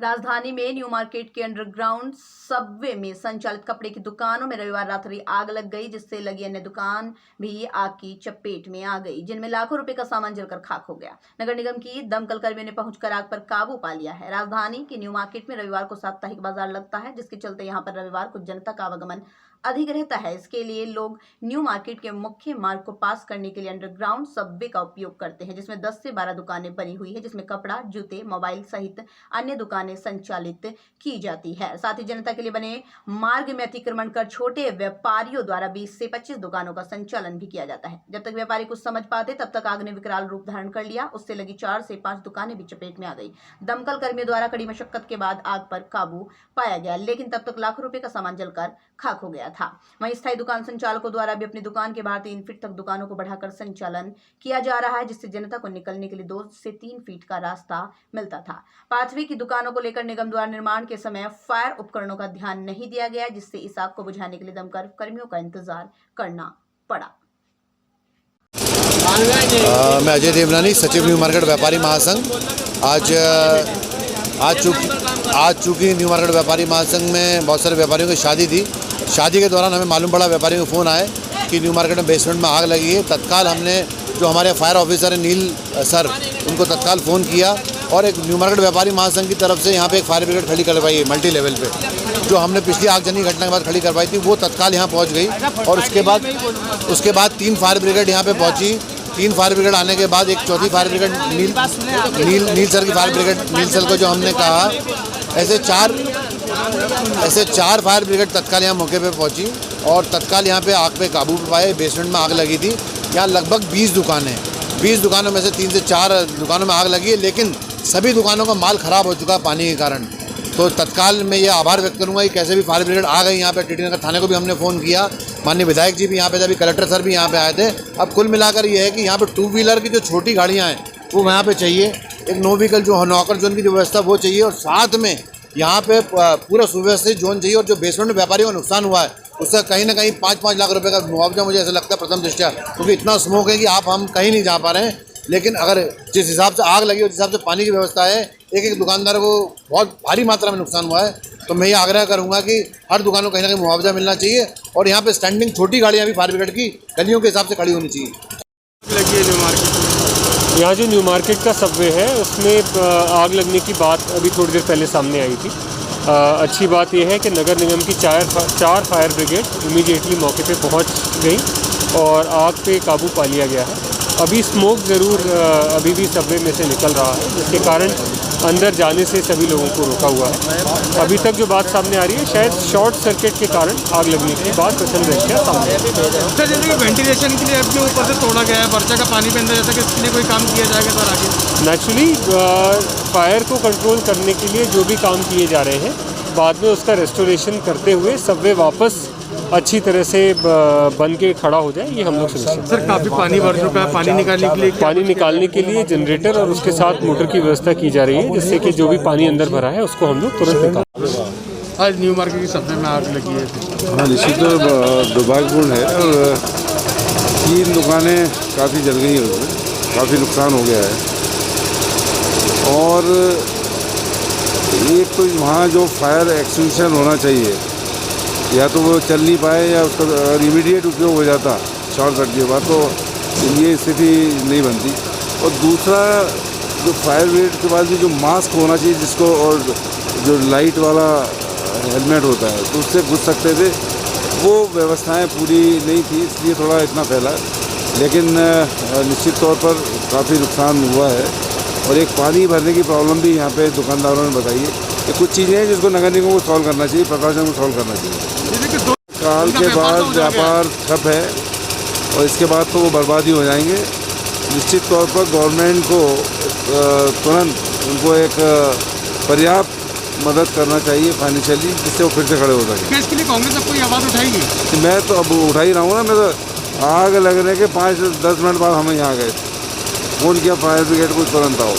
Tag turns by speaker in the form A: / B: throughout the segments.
A: राजधानी में new market के अंडरग्राउंड सबवे में संचालित कपड़े की दुकानों में रविवार रात्रि आग लग गई, जिससे लगी अन्य दुकान भी आग की चपेट में आ गई, जिनमें लाखों रुपए का सामान जलकर खाक हो गया। नगर निगम की दमकल कर्मियों ने पहुंचकर आग पर काबू पा लिया है। राजधानी के न्यू मार्केट में रविवार को साप्ताहिक बाजार लगता है, जिसके चलते यहां पर रविवार को जनता का आवागमन अधिक रहता है। इसके लिए लोग न्यू मार्केट के मुख्य मार्ग को पास करने के लिए अंडरग्राउंड सबवे का उपयोग करते हैं, जिसमें 10 से 12 दुकानें बनी हुई है, जिसमें कपड़ा, जूते, मोबाइल सहित अन्य दुकानें संचालित की जाती है। साथ ही जनता के लिए बने मार्ग में अतिक्रमण कर छोटे व्यापारियों द्वारा 20 से 25 दुकानों का संचालन भी किया जाता है। जब तक व्यापारी कुछ समझ पाते तब तक आग ने विकराल रूप धारण कर लिया। उससे लगी 4 से 5 दुकानें भी चपेट में आ गई। दमकल कर्मियों द्वारा कड़ी मशक्कत के बाद आग पर काबू पाया गया, लेकिन तब तक लाखों रुपए का सामान जलकर खाक हो गया था। वहीं स्थायी दुकान संचालकों द्वारा भी अपनी दुकान के बाहर 3 फीट तक दुकानों को बढ़ाकर संचालन किया जा रहा है, जिससे जनता को निकलने के लिए 2 से 3 फीट का रास्ता मिलता था। पांचवी की दुकानों को लेकर निगम द्वारा निर्माण के समय फायर उपकरणों का ध्यान नहीं दिया गया, जिससे इस आग को बुझाने के लिए दमकल कर्मियों का इंतजार करना पड़ा।
B: मैं अजय देवनानी, सचिव न्यू मार्केट व्यापारी महासंघ। आज चूँकि न्यू मार्केट व्यापारी महासंघ में बहुत सारे व्यापारियों की शादी थी। शादी के दौरान हमें मालूम पड़ा, व्यापारियों को फ़ोन आए कि न्यू मार्केट में बेसमेंट में आग लगी है। तत्काल हमने जो हमारे फायर ऑफिसर हैं नील सर, उनको तत्काल फ़ोन किया और एक न्यू मार्केट व्यापारी महासंघ की तरफ से यहाँ पे एक फायर ब्रिगेड खड़ी करवाई है मल्टी लेवल पे, जो हमने पिछली आगजनी घटना के बाद खड़ी करवाई थी। वो तत्काल यहाँ पहुँच गई और उसके बाद 3 फायर ब्रिगेड यहाँ पे पहुँची। 3 फायर ब्रिगेड आने के बाद एक चौथी फायर ब्रिगेड नील सर की फायर ब्रिगेड, नील सर को जो हमने कहा, ऐसे चार फायर ब्रिगेड तत्काल यहाँ मौके पे पहुँची और तत्काल यहाँ पे आग पे काबू पाए। बेसमेंट में आग लगी थी। यहाँ लगभग 20 दुकानें, 20 दुकानों में से 3 से 4 दुकानों में आग लगी है, लेकिन सभी दुकानों का माल ख़राब हो चुका है पानी के कारण। तो तत्काल मैं ये आभार व्यक्त करूँगा कि कैसे भी फायर ब्रिगेड आ गई यहाँ पे। टीटी नगर थाने को भी हमने फ़ोन किया, माननीय विधायक जी भी यहाँ पे थे, अभी कलेक्टर सर भी यहाँ पे आए थे। अब कुल मिलाकर ये है कि यहाँ पे 2 व्हीलर की जो छोटी गाड़ियाँ हैं वो यहाँ पे चाहिए, एक नो व्हीकल जो नॉकर जोन की जो व्यवस्था वो चाहिए, और साथ में यहाँ पे पूरा सुव्यवस्थित जोन चाहिए। और जो बेसमेंट में व्यापारियों को नुकसान हुआ है उसका कहीं ना कहीं 5-5 लाख रुपए का मुआवजा मुझे ऐसा लगता है प्रथम दृष्टया, क्योंकि इतना स्मोक है कि हम कहीं नहीं जा पा रहे हैं। लेकिन अगर जिस हिसाब से आग लगी और जिस हिसाब से पानी की व्यवस्था है, एक दुकानदार को बहुत भारी मात्रा में नुकसान हुआ है। तो मैं ये आग्रह करूँगा कि हर दुकान को कहीं ना कहीं मुआवजा मिलना चाहिए और यहाँ पे स्टैंडिंग छोटी गाड़ियाँ भी फायर ब्रिगेड की गलियों के हिसाब से खड़ी होनी चाहिए।
C: यहाँ जो न्यू मार्केट का सबवे है उसमें आग लगने की बात अभी थोड़ी देर पहले सामने आई थी। अच्छी बात यह है कि नगर निगम की 4 फायर ब्रिगेड इमीडिएटली मौके पे पहुँच गई और आग पे काबू पा लिया गया है। अभी स्मोक ज़रूर अभी भी सबवे में से निकल रहा है, जिसके कारण अंदर जाने से सभी लोगों को रोका हुआ है। अभी तक जो बात सामने आ रही है, शायद शॉर्ट सर्किट के कारण आग लगने की बात प्रथम दृष्टया सामने आई है।
D: सर, जैसे कि वेंटिलेशन के लिए अब जो ऊपर से तोड़ा गया है वर्षा का पानी पे अंदर, जैसा कि इसके लिए कोई काम किया जाएगा सर आगे?
C: नेचुरली फायर को कंट्रोल करने के लिए जो भी काम किए जा रहे हैं, बाद में उसका रेस्टोरेशन करते हुए सबवे वापस अच्छी तरह से बन के खड़ा हो जाए, ये हम लोग सुनिश्चित।
D: सर, काफ़ी पानी भर चुका है, पानी निकालने के लिए जनरेटर और उसके साथ मोटर की व्यवस्था की जा रही है, जिससे कि जो भी पानी अंदर भरा है उसको हम लोग तुरंत निकाल। आज न्यू मार्केट की सबवे में आग लगी है।
E: हाँ, निश्चित दुर्भाग्यपूर्ण है और 3 दुकानें काफ़ी जल गई हैं, उसमें काफ़ी नुकसान हो गया है। और एक तो वहाँ जो फायर एक्सटिंग्विशर होना चाहिए, या तो वो चल नहीं पाए या उसका इमीडिएट उपयोग हो जाता शॉर्ट सर्किट के बाद, तो ये स्थिति नहीं बनती। और दूसरा, जो फायर ब्रिगेड के बाद भी जो मास्क होना चाहिए जिसको, और जो लाइट वाला हेलमेट होता है तो उससे घुस सकते थे, वो व्यवस्थाएं पूरी नहीं थी, इसलिए थोड़ा इतना फैला। लेकिन निश्चित तौर पर काफ़ी नुकसान हुआ है। और एक पानी भरने की प्रॉब्लम भी यहाँ पे दुकानदारों ने बताई है कि कुछ चीज़ें हैं जिसको नगर निगम को सॉल्व करना चाहिए, प्रशासन को सॉल्व करना चाहिए। काल के बाद व्यापार ठप है और इसके बाद तो वो बर्बादी हो जाएंगे। निश्चित तौर पर गवर्नमेंट को तुरंत उनको एक पर्याप्त मदद करना चाहिए फाइनेंशियली, जिससे वो फिर से खड़े हो सकें।
D: इसके लिए कांग्रेस अब कोई आवाज़ उठाएगी?
E: मैं तो अब उठा ही रहा हूँ ना। मैं तो आग लगने के 5-10 मिनट बाद हम यहाँ गए, फ़ोन किया फायर ब्रिगेड को तुरंत आओ।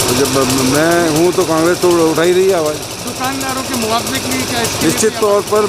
E: तो जब मैं हूँ तो कांग्रेस तो उठा ही रही है आवाज़।
D: दुकानदारों के मुआवजे के लिए क्या?
E: निश्चित तौर पर